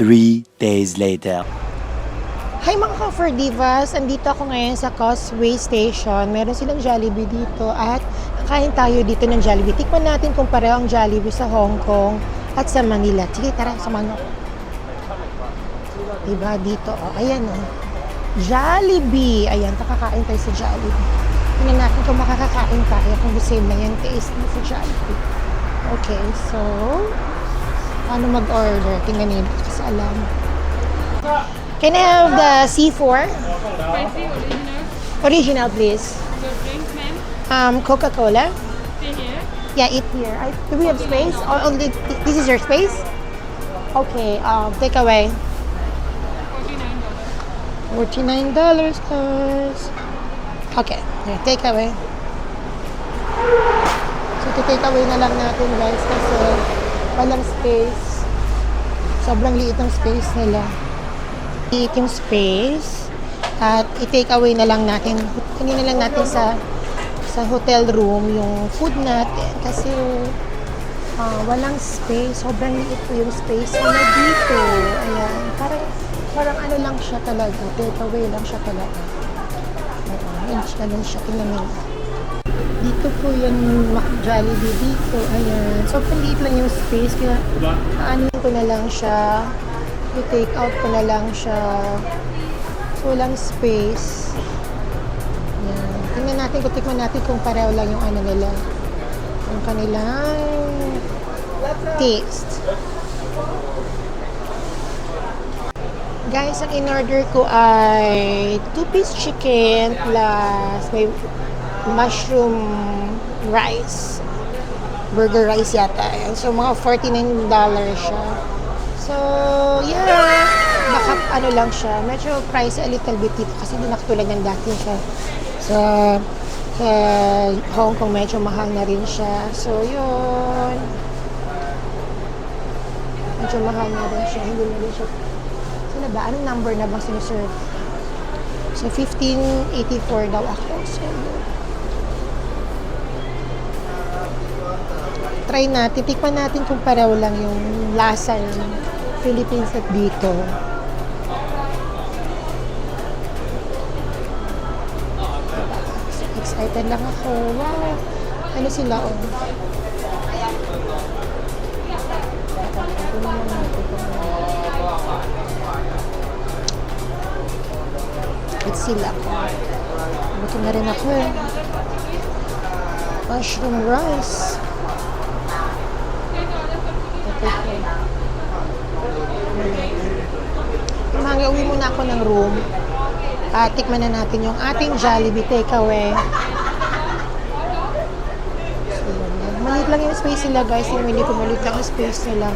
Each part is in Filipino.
3 days later. Hi mga ka-For Divas! Andito ako ngayon sa Causeway Station. Meron silang Jollibee dito at kakain tayo dito ng Jollibee. Tikman natin kung pareho ang Jollibee sa Hong Kong at sa Manila. Sige, tara, samahan ako. Diba dito? Oh, ayan oh. Jollibee! Ayan, kakakain tayo sa Jollibee. Tingnan natin kung makakakain tayo kung the same na yan taste mo sa Jollibee. Okay, so paano mag-order? Tingnan nyo kasi alam. Can I have the C4? Spicy original. Original, please. Your drinks, ma'am. Coca-Cola. Stay here. Yeah, eat here. Do we have space? Or only this is your space? Okay. Take away. $49. $49, guys. Okay. Here, take away. So, take away na lang natin, guys, kasi walang space. Sobrang liit ng space nila. Liit yung space. At i-take away na lang natin. Kunin na lang natin sa hotel room yung food natin. Kasi walang space. Sobrang liit po yung space nila dito. Ayan. Parang ano lang siya talaga. Take away lang siya talaga. Inch na lang siya. Tingnan nila. Dito po yung Jollibee dito. Ayan. Sobrang liit lang yung space. Kaya aanin ko na lang siya. I-take out ko na lang siya. So, walang space. Ayan. Tingnan natin, tikman natin kung pareho lang yung ano nila. Yung kanilang taste. Guys, ang in-order ko ay 2-piece chicken plus may mushroom rice. Burger rice yata. Ayan. So, mga $49 siya. So, yeah. Baka ano lang siya. Medyo pricey a little bit dito kasi hindi nakatulad ng dati siya. Sa Hong Kong, medyo mahal na rin siya. So, yun. Medyo mahal na rin siya. Hindi na rin siya. Saan na ba? Anong number na bang sinuserve? So, 1584 daw ako. So, try natin. Tikman natin kung pareho lang yung lasa ng Philippines at dito. So, excited lang ako. Wow! Ano sila, oh? It's sila ko. Buto na rin ako eh. Mushroom rice. Uwi muna ako ng room. Tikman na natin yung ating Jollibee takeaway. So, maliit lang yung space nila, guys. Yung hindi ko maliit lang yung space nila.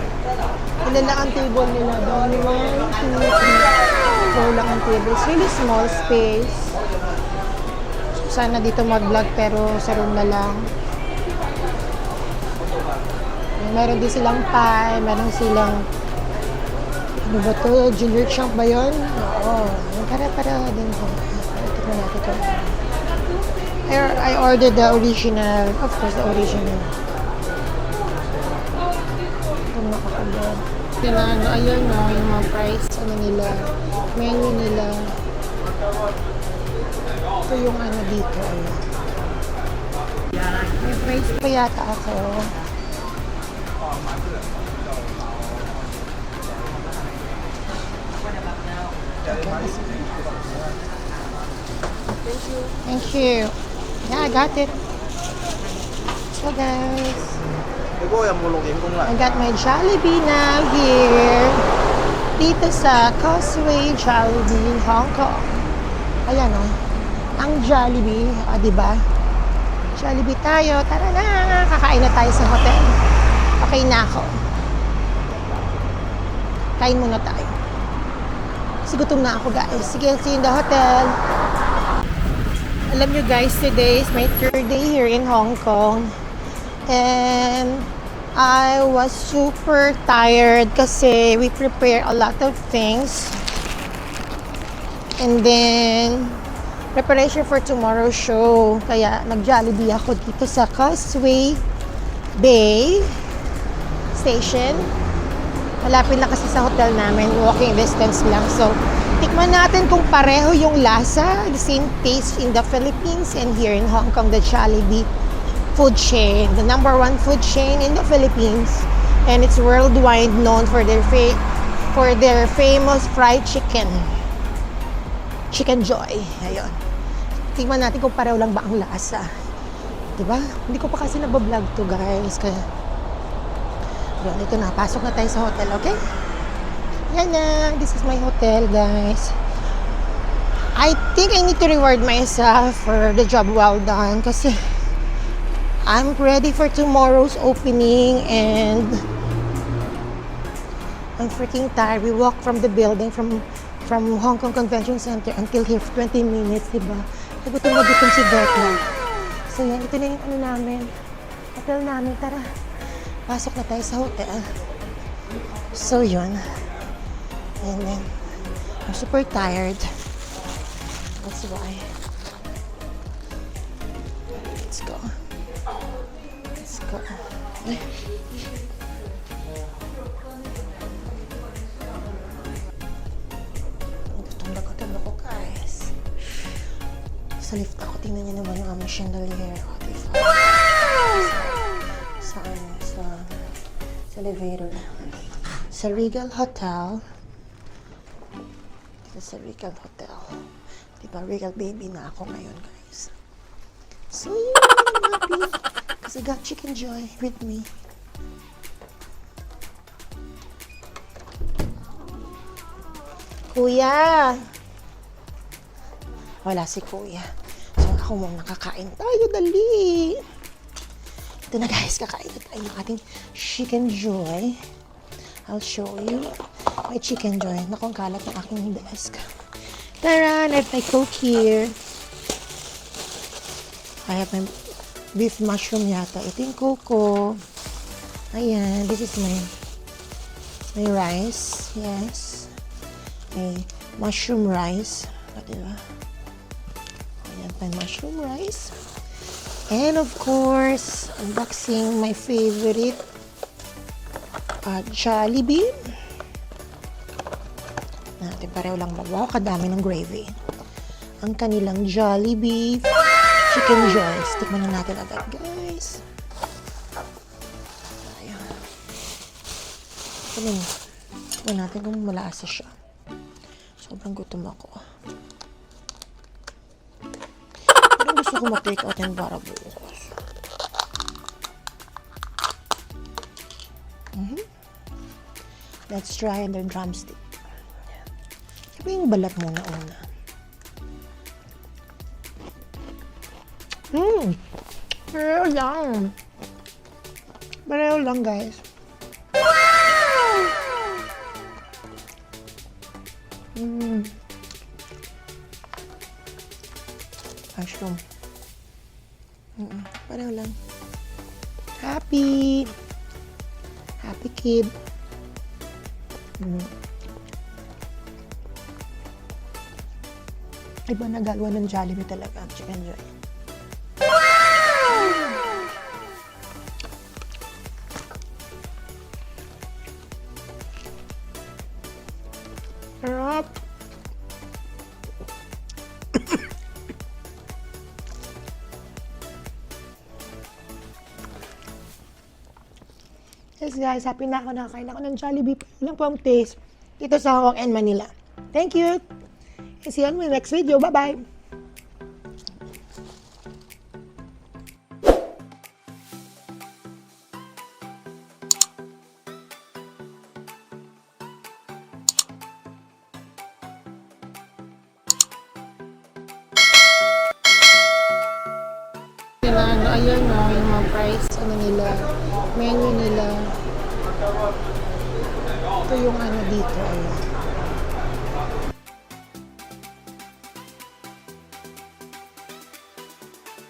Ilan lang ang table nila. 1, 2, 3, 4 lang ang table. It's really small space. So, sana dito mag-vlog pero sa room na lang. Meron din silang pie. Meron silang ano ba ito? Junior Champ ba yun? Oo. Para din ko. Tignan natin ito. I ordered the original. Of course, the original. Ito nakakabot. Ayun no, yung mga price, ano nila, menu nila. Ito yung ano dito. May price pa yata ako. Thank you. Yeah, I got it. So guys, I got my Jollibee now here. Dito sa Causeway Jollibee, Hong Kong. Ayan o. Ang Jollibee, diba? Jollibee tayo. Tara na. Kakain na tayo sa hotel. Okay na ako. Kain muna tayo. Kasi gutom na ako, guys. Sige, see you in the hotel. Alam nyo, guys, today is my 3rd day here in Hong Kong. And I was super tired kasi we prepare a lot of things. And then, preparation for tomorrow's show. Kaya, nag-Jollibee ako dito sa Causeway Bay Station. Malapit lang kasi sa hotel namin, walking distance lang. So, tikman natin kung pareho yung lasa, the same taste in the Philippines and here in Hong Kong, the Jollibee food chain, the #1 food chain in the Philippines. And it's worldwide known for their famous fried chicken. Chicken Joy. Ayun. Tingnan natin kung pareho lang ba ang lasa. Diba? Hindi ko pa kasi nabablog to, guys. Kaya, yun, ito na. Pasok na tayo sa hotel, okay? Yan na. This is my hotel, guys. I think I need to reward myself for the job well done. Kasi, I'm ready for tomorrow's opening and I'm freaking tired. We walked from the building from Hong Kong Convention Center until here for 20 minutes, diba? Nagutom na gutom si Becca. So yan, ito na yung ano namin. Hotel namin, tara. Pasok na tayo sa hotel. So yun. And then, I'm super tired. That's why. Let's go. Let's go. Gutom ako, guys. Sa lift ako, tingnan niyo naman yung aming chandelier. Oh, diba? Sa elevator. Sa Regal Hotel. Dito sa Regal Hotel. Diba, Regal baby na ako ngayon, guys. So, yun, I'm happy. Kasi got Chicken Joy with me. Kuya! Wala si Kuya. So, ako muna kakain tayo. Dali! Ito na, guys. Kakain na tayo ng ating Chicken Joy. I'll show you my Chicken Joy. Naku, ang kalat ng aking desk. Tara! I have my Coke here. I have my beef mushroom yata. Ito yung Coke ko. Ayan. This is my rice. Yes. My mushroom rice. Diba? Ayan pa yung mushroom rice. And of course, unboxing my favorite Jollibee. Natin pareho lang ba? Wow, kadami ng gravy. Ang kanilang Jollibee Chicken Joys. Tikman na natin agad, guys. Ayan. Tikman natin kung malasa siya. Sobrang gutom ako. Parang gusto ko mag-take out yan para bukas. Let's try their drumstick. Sabi yung balat muna una. Pareho lang. Pareho lang, guys. Mushroom. Pareho lang. Happy. Happy kid. Iba na gagawa ng Jollibee talaga. Chicken Joy. Sarap. Yes guys, happy na ako. Nakakain ako ng Jollibee. Walang pang taste dito sa Hong Kong and Manila. Thank you. And see you on my next video. Bye-bye. Ayun no, yung mga price, ano nila, menu nila. Ito yung ano dito, ayun.